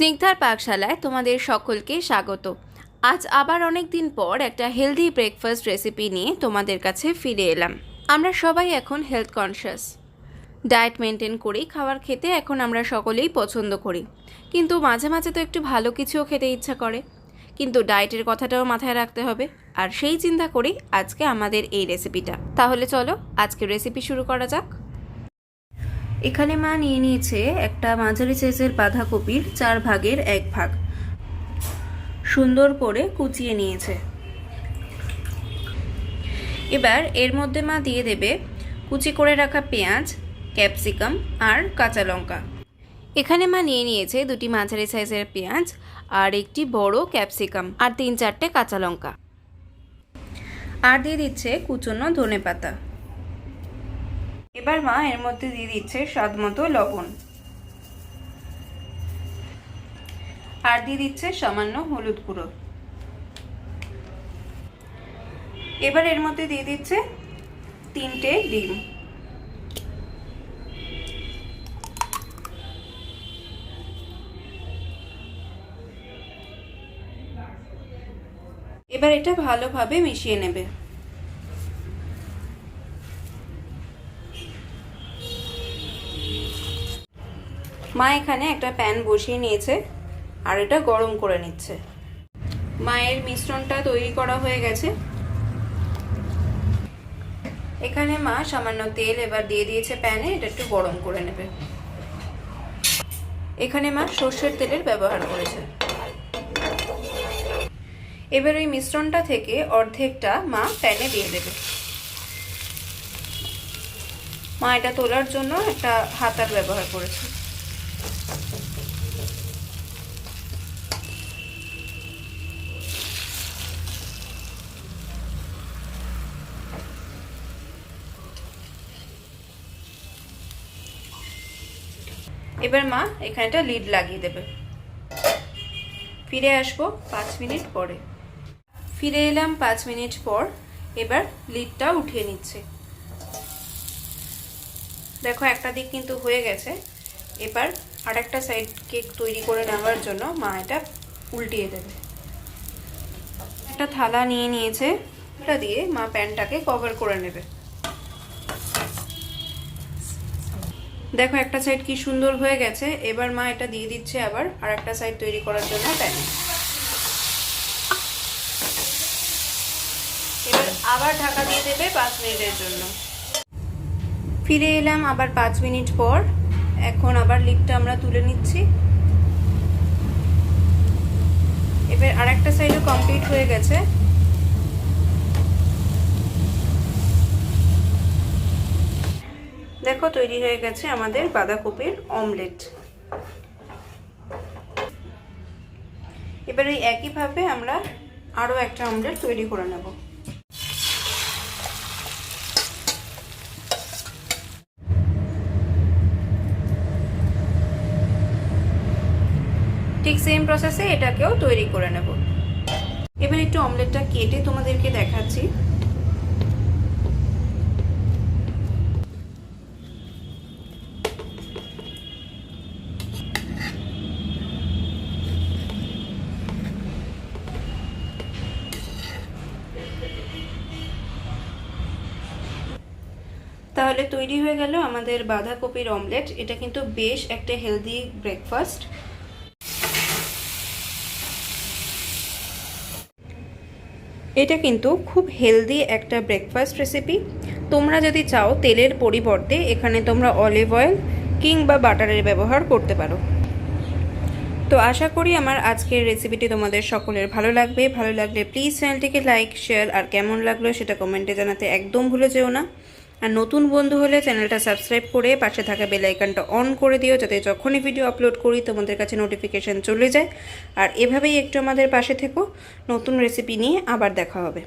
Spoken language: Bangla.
স্নিগ্ধার পাকশালায় তোমাদের সকলকে স্বাগত। আজ আবার অনেক দিন পর একটা হেলদি ব্রেকফাস্ট রেসিপি নিয়ে তোমাদের কাছে ফিরে এলাম। আমরা সবাই এখন হেলথ কনসিয়াস, ডায়েট মেনটেন করেই খাবার খেতে এখন আমরা সকলেই পছন্দ করি, কিন্তু মাঝে মাঝে তো একটু ভালো কিছুও খেতে ইচ্ছা করে, কিন্তু ডায়েটের কথাটাও মাথায় রাখতে হবে। আর সেই চিন্তা করেই আজকে আমাদের এই রেসিপিটা। তাহলে চলো আজকে রেসিপি শুরু করা যাক। এখানে মা নিয়ে নিয়েছে একটা মাঝারি সাইজের বাঁধাকপির 4 ভাগের 1 ভাগ, সুন্দর করে কুচিয়ে নিয়েছে। এবার এর মধ্যে মা দিয়ে দেবে কুচি করে রাখা পেঁয়াজ, ক্যাপসিকাম আর কাঁচা লঙ্কা। এখানে মা নিয়ে নিয়েছে 2টি মাঝারি সাইজের পেঁয়াজ আর একটি বড় ক্যাপসিকাম আর 3-4টে কাঁচা লঙ্কা, আর দিয়ে দিচ্ছে কুচনো ধনেপাতা। এবার মা এর মধ্যে দিয়ে দিচ্ছে স্বাদমতো লবণ, আর দিয়ে দিচ্ছে সামান্য হলুদ গুঁড়ো। এবার এর মধ্যে দিয়ে দিচ্ছে 3টে ডিম। এবার এটা ভালোভাবে মিশিয়ে নেবে। মা এখানে একটা প্যান বসিয়ে নিয়েছে আর এটা গরম করে নিচ্ছে। মায়ের মিশ্রণটা তৈরি করা হয়ে গেছে। এখানে মা সামান্য তেল এবার দিয়ে দিয়েছে প্যানে, এটা একটু গরম করে নেবে। এখানে মা সর্ষের তেলের ব্যবহার করেছে। এবার ওই মিশ্রণটা থেকে অর্ধেকটা মা প্যানে দিয়ে দেবে। মা এটা তোলার জন্য একটা হাতার ব্যবহার করেছে। এবার মা এখানটা লিড লাগিয়ে দেবে। ফিরে আসবো 5 মিনিট পরে। ফিরে এলাম 5 মিনিট পর। এবার লিডটা উঠিয়ে নিচ্ছে। দেখো একটা দিক কিন্তু হয়ে গেছে। এবার আরেকটা সাইড কেক তৈরি করে নেওয়ার জন্য মা এটা উল্টিয়ে দেবে। একটা থালা নিয়ে নিয়েছে, এটা দিয়ে মা প্যানটাকে কভার করে নেবে। দেখো একটা সাইড কি সুন্দর হয়ে গেছে। এবার মা এটা দিয়ে দিচ্ছে আবার আরেকটা সাইড তৈরি করার জন্য প্যানে। এবার আবার ঢাকা দিয়ে দেবে 5 মিনিটের জন্য। ফিরে এলাম আবার 5 মিনিট পর। এখন আবার লিডটা আমরা তুলে নিচ্ছি। এবার আরেকটা সাইডও কমপ্লিট হয়ে গেছে। দেখো তৈরি হয়ে গেছে আমাদের বাঁধাকপির অমলেট। এবার এই একইভাবে আমরা আরো একটা অমলেট তৈরি করে নেব। ঠিক সেম প্রসেসে এটাকেও তৈরি করে নেব। এবার একটু অমলেটটা কেটে তোমাদেরকে দেখাচ্ছি। তাহলে তৈরি হয়ে গেল আমাদের বাঁধাকপির অমলেট। এটা কিন্তু বেশ একটা হেলদি ব্রেকফাস্ট। এটা কিন্তু খুব হেলদি একটা ব্রেকফাস্ট রেসিপি। তোমরা যদি চাও তেলের পরিবর্তে এখানে তোমরা অলিভ অয়েল কিংবা বাটারের ব্যবহার করতে পারো। তো আশা করি আমার আজকের রেসিপিটি তোমাদের সকলের ভালো লাগবে। ভালো লাগলে প্লিজ চ্যানেলটিকে লাইক, শেয়ার আর কেমন লাগলো সেটা কমেন্টে জানাতে একদম ভুলে যেও না। আর নতুন বন্ধু হলে চ্যানেলটা সাবস্ক্রাইব করে পাশে থাকা বেল আইকনটা অন করে দিও, যাতে যখনই ভিডিও আপলোড করি তোমাদের কাছে নোটিফিকেশন চলে যায়। আর এভাবেই একটু আমাদের পাশে থেকো। নতুন রেসিপি নিয়ে আবার দেখা হবে।